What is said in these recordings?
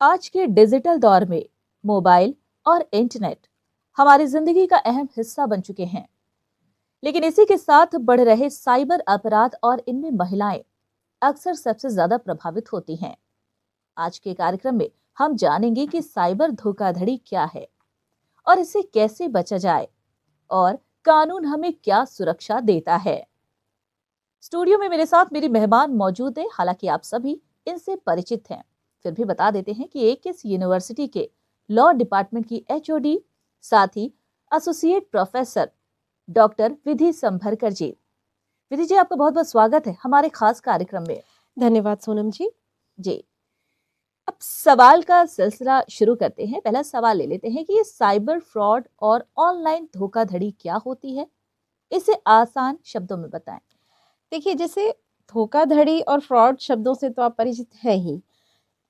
आज के डिजिटल दौर में मोबाइल और इंटरनेट हमारी जिंदगी का अहम हिस्सा बन चुके हैं। लेकिन इसी के साथ बढ़ रहे साइबर अपराध और इनमें महिलाएं अक्सर सबसे ज्यादा प्रभावित होती हैं। आज के कार्यक्रम में हम जानेंगे कि साइबर धोखाधड़ी क्या है और इससे कैसे बचा जाए और कानून हमें क्या सुरक्षा देता है। स्टूडियो में मेरे साथ मेरी मेहमान मौजूद है। हालांकि आप सभी इनसे परिचित हैं, फिर भी बता देते हैं कि एक इस यूनिवर्सिटी के लॉ डिपार्टमेंट की एचओडी, साथ ही एसोसिएट प्रोफेसर डॉक्टर विधि संभरकर जी। विधि जी, आपका बहुत बहुत स्वागत है हमारे खास कार्यक्रम में। धन्यवाद सोनम जी। जी, अब सवाल का सिलसिला शुरू करते हैं। पहला सवाल ले लेते हैं कि ये साइबर फ्रॉड और ऑनलाइन धोखाधड़ी क्या होती है, इसे आसान शब्दों में बताएं। देखिए, जैसे धोखाधड़ी और फ्रॉड शब्दों से तो आप परिचित हैं ही।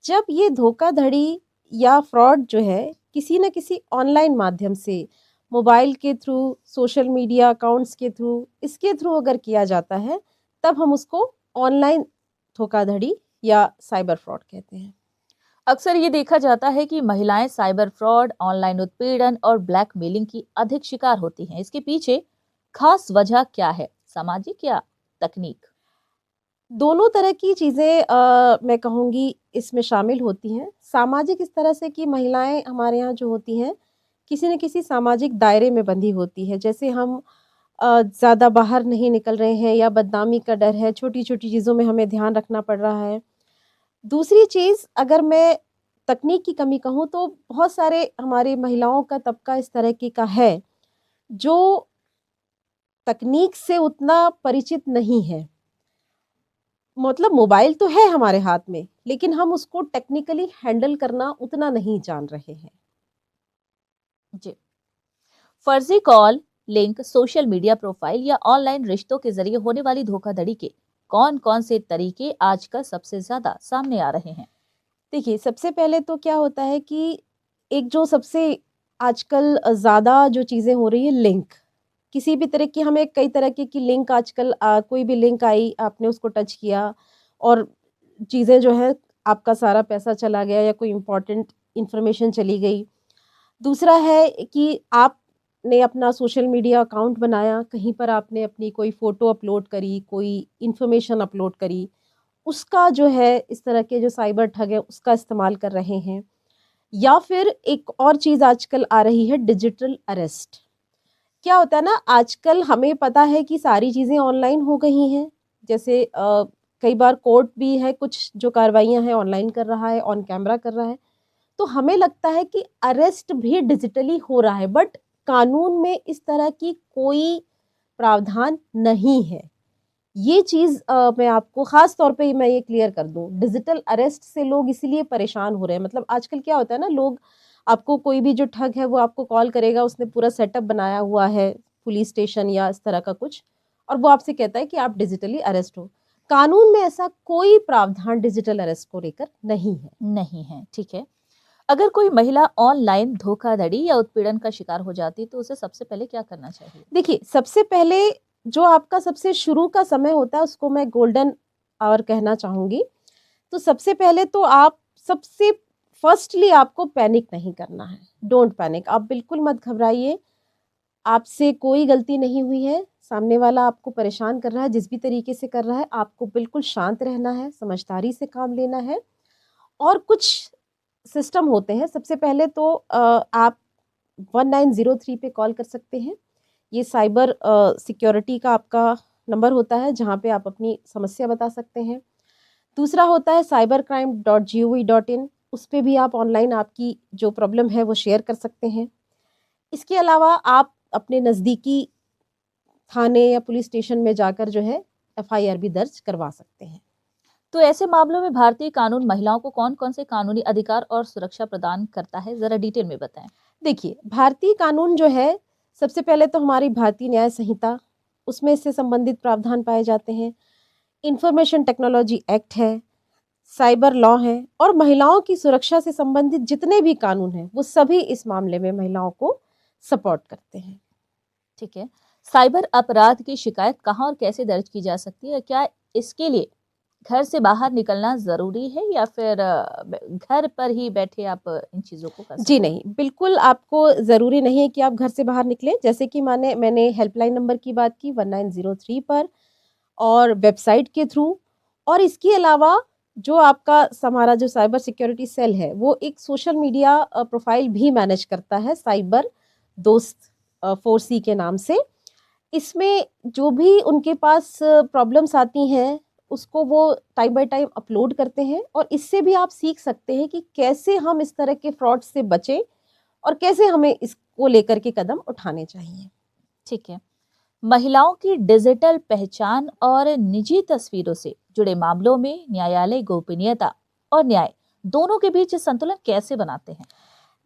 जब ये धोखाधड़ी या फ्रॉड जो है किसी न किसी ऑनलाइन माध्यम से, मोबाइल के थ्रू, सोशल मीडिया अकाउंट्स के थ्रू, इसके थ्रू अगर किया जाता है, तब हम उसको ऑनलाइन धोखाधड़ी या साइबर फ्रॉड कहते हैं। अक्सर ये देखा जाता है कि महिलाएं साइबर फ्रॉड, ऑनलाइन उत्पीड़न और ब्लैकमेलिंग की अधिक शिकार होती हैं। इसके पीछे खास वजह क्या है, सामाजिक या तकनीक? दोनों तरह की चीज़ें मैं कहूँगी इसमें शामिल होती हैं। सामाजिक इस तरह से कि महिलाएँ हमारे यहाँ जो होती हैं, किसी न किसी सामाजिक दायरे में बंधी होती है। जैसे हम ज़्यादा बाहर नहीं निकल रहे हैं या बदनामी का डर है, छोटी-छोटी चीज़ों में हमें ध्यान रखना पड़ रहा है। दूसरी चीज़, अगर मैं तकनीक की कमी कहूँ, तो बहुत सारे हमारी महिलाओं का तबका इस तरीके का है, जो तकनीक से उतना परिचित नहीं है। मतलब मोबाइल तो है हमारे हाथ में, लेकिन हम उसको टेक्निकली हैंडल करना उतना नहीं जान रहे हैं। जी, फर्जी call, link, social media profile या ऑनलाइन रिश्तों के जरिए होने वाली धोखाधड़ी के कौन-कौन से तरीके आजकल सबसे ज्यादा सामने आ रहे हैं? देखिए, सबसे पहले तो क्या होता है कि एक जो सबसे आजकल ज़्यादा जो चीज़ें हो रही है, लिंक। किसी भी तरह की हमें कई तरह की लिंक आजकल कोई भी लिंक आई, आपने उसको टच किया और चीज़ें जो है, आपका सारा पैसा चला गया या कोई इम्पोर्टेंट इन्फॉर्मेशन चली गई। दूसरा है कि आपने अपना सोशल मीडिया अकाउंट बनाया, कहीं पर आपने अपनी कोई फ़ोटो अपलोड करी, कोई इन्फॉर्मेशन अपलोड करी, उसका जो है इस तरह के जो साइबर ठग है उसका इस्तेमाल कर रहे हैं। या फिर एक और चीज़ आजकल आ रही है, डिजिटल अरेस्ट। क्या होता है ना, आजकल हमें पता है कि सारी चीज़ें ऑनलाइन हो गई हैं। जैसे कई बार कोर्ट भी है, कुछ जो कार्रवाइयाँ हैं ऑनलाइन कर रहा है, ऑन कैमरा कर रहा है। तो हमें लगता है कि अरेस्ट भी डिजिटली हो रहा है, बट कानून में इस तरह की कोई प्रावधान नहीं है। ये चीज़ मैं आपको ख़ास तौर पे मैं ये क्लियर कर दूँ, डिजिटल अरेस्ट से लोग इसीलिए परेशान हो रहे हैं। मतलब आजकल क्या होता है ना, लोग आपको कोई भी जो ठग है वो आपको कॉल करेगा, उसने पूरा सेटअप बनाया हुआ है, पुलिस स्टेशन या इस तरह का कुछ, और वो आपसे कहता है कि आप डिजिटली अरेस्ट हो। कानून में ऐसा कोई प्रावधान डिजिटल अरेस्ट को लेकर नहीं है। नहीं है, ठीक है। अगर कोई महिला ऑनलाइन धोखाधड़ी या उत्पीड़न का शिकार हो जाती तो उसे सबसे पहले क्या करना चाहिए? देखिए, सबसे पहले जो आपका सबसे शुरू का समय होता है उसको मैं गोल्डन आवर कहना चाहूँगी। तो सबसे पहले तो आप सबसे फर्स्टली आपको पैनिक नहीं करना है। डोंट पैनिक, आप बिल्कुल मत घबराइए। आपसे कोई गलती नहीं हुई है, सामने वाला आपको परेशान कर रहा है जिस भी तरीके से कर रहा है, आपको बिल्कुल शांत रहना है, समझदारी से काम लेना है। और कुछ सिस्टम होते हैं, सबसे पहले तो आप 1903 पे कॉल कर सकते हैं। ये साइबर सिक्योरिटी का आपका नंबर होता है, जहाँ पे आप अपनी समस्या बता सकते हैं। दूसरा होता है cybercrime.gov.in, उस पे भी आप ऑनलाइन आपकी जो प्रॉब्लम है वो शेयर कर सकते हैं। इसके अलावा आप अपने नज़दीकी थाने या पुलिस स्टेशन में जाकर जो है एफआईआर भी दर्ज करवा सकते हैं। तो ऐसे मामलों में भारतीय कानून महिलाओं को कौन-कौन से कानूनी अधिकार और सुरक्षा प्रदान करता है, जरा डिटेल में बताएं। देखिए, भारतीय कानून जो है, सबसे पहले तो हमारी भारतीय न्याय संहिता, उसमें इससे संबंधित प्रावधान पाए जाते हैं। इंफॉर्मेशन टेक्नोलॉजी एक्ट है, साइबर लॉ है, और महिलाओं की सुरक्षा से संबंधित जितने भी कानून हैं, वो सभी इस मामले में महिलाओं को सपोर्ट करते हैं। ठीक है। साइबर अपराध की शिकायत कहाँ और कैसे दर्ज की जा सकती है? क्या इसके लिए घर से बाहर निकलना ज़रूरी है या फिर घर पर ही बैठे आप इन चीज़ों को कर जी सकते हैं? नहीं, बिल्कुल आपको ज़रूरी नहीं है कि आप घर से बाहर निकलें। जैसे कि मैंने हेल्पलाइन नंबर की बात की 1903 पर और वेबसाइट के थ्रू, और इसके अलावा जो आपका हमारा जो साइबर सिक्योरिटी सेल है, वो एक सोशल मीडिया प्रोफ़ाइल भी मैनेज करता है, साइबर दोस्त 4C के नाम से। इसमें जो भी उनके पास प्रॉब्लम्स आती हैं, उसको वो टाइम बाय टाइम अपलोड करते हैं, और इससे भी आप सीख सकते हैं कि कैसे हम इस तरह के फ्रॉड से बचें और कैसे हमें इसको लेकर के कदम उठाने चाहिए। ठीक है। महिलाओं की डिजिटल पहचान और निजी तस्वीरों से जुड़े मामलों में न्यायालय गोपनीयता और न्याय दोनों के बीच संतुलन कैसे बनाते हैं?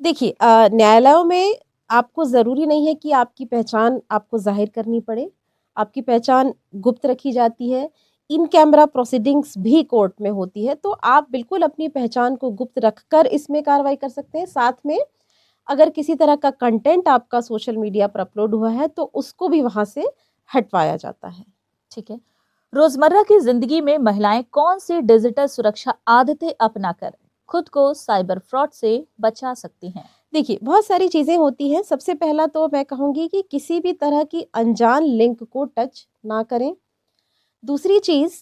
देखिए न्यायालयों में आपको ज़रूरी नहीं है कि आपकी पहचान आपको ज़ाहिर करनी पड़े। आपकी पहचान गुप्त रखी जाती है। इन कैमरा प्रोसीडिंग्स भी कोर्ट में होती है, तो आप बिल्कुल अपनी पहचान को गुप्त रखकर इसमें कार्रवाई कर सकते हैं। साथ में अगर किसी तरह का कंटेंट आपका सोशल मीडिया पर अपलोड हुआ है, तो उसको भी वहाँ से हटवाया जाता है। ठीक है। रोजमर्रा की जिंदगी में महिलाएं कौन सी डिजिटल सुरक्षा आदतें अपनाकर खुद को साइबर फ्रॉड से बचा सकती हैं? देखिए, बहुत सारी चीज़ें होती हैं। सबसे पहला तो मैं कहूँगी कि किसी भी तरह की अनजान लिंक को टच ना करें। दूसरी चीज़,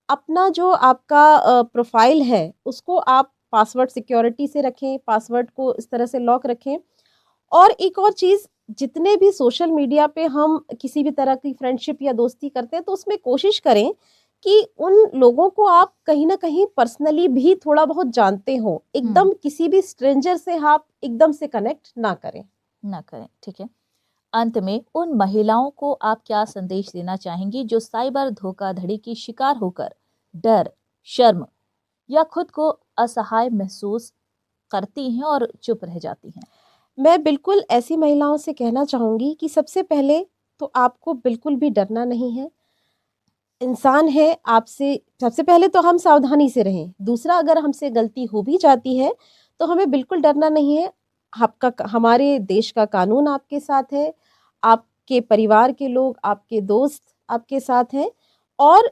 अपना जो आपका प्रोफ़ाइल है, उसको आप पासवर्ड सिक्योरिटी से रखें, पासवर्ड को इस तरह से लॉक रखें। और एक और चीज़, जितने भी सोशल मीडिया पे हम किसी भी तरह की फ्रेंडशिप या दोस्ती करते हैं, तो उसमें कोशिश करें कि उन लोगों को आप कहीं न कहीं पर्सनली भी थोड़ा बहुत जानते हो। एकदम किसी भी स्ट्रेंजर से आप एकदम से कनेक्ट ना करें। ना करें। ठीक है। अंत में उन महिलाओं को आप क्या संदेश देना चाहेंगी जो साइबर धोखाधड़ी की शिकार होकर डर, शर्म या खुद को असहाय महसूस करती हैं और चुप रह जाती हैं? मैं बिल्कुल ऐसी महिलाओं से कहना चाहूँगी कि सबसे पहले तो आपको बिल्कुल भी डरना नहीं है। इंसान है, आपसे सबसे पहले तो हम सावधानी से रहें। दूसरा, अगर हमसे गलती हो भी जाती है, तो हमें बिल्कुल डरना नहीं है। आपका हमारे देश का कानून आपके साथ है, आपके परिवार के लोग, आपके दोस्त आपके साथ हैं, और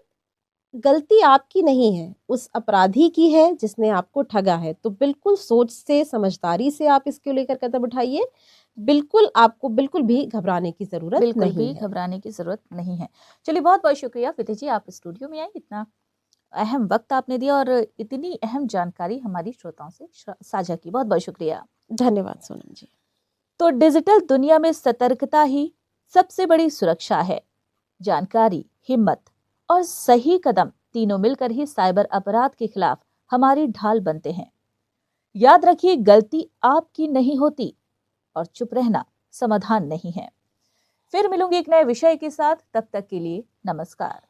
गलती आपकी नहीं है, उस अपराधी की है जिसने आपको ठगा है। तो बिल्कुल सोच से, समझदारी से आप इसको लेकर कदम उठाइए। बिल्कुल, आपको बिल्कुल भी घबराने की ज़रूरत बिल्कुल भी नहीं है। घबराने की जरूरत नहीं है। चलिए, बहुत बहुत शुक्रिया विधि जी, आप स्टूडियो में आए, इतना अहम वक्त आपने दिया और इतनी अहम जानकारी हमारी श्रोताओं से साझा की। बहुत बहुत शुक्रिया। धन्यवाद सोनम जी। तो डिजिटल दुनिया में सतर्कता ही सबसे बड़ी सुरक्षा है। जानकारी, हिम्मत और सही कदम तीनों मिलकर ही साइबर अपराध के खिलाफ हमारी ढाल बनते हैं। याद रखिए, गलती आपकी नहीं होती और चुप रहना समाधान नहीं है। फिर मिलूंगी एक नए विषय के साथ, तब तक के लिए नमस्कार।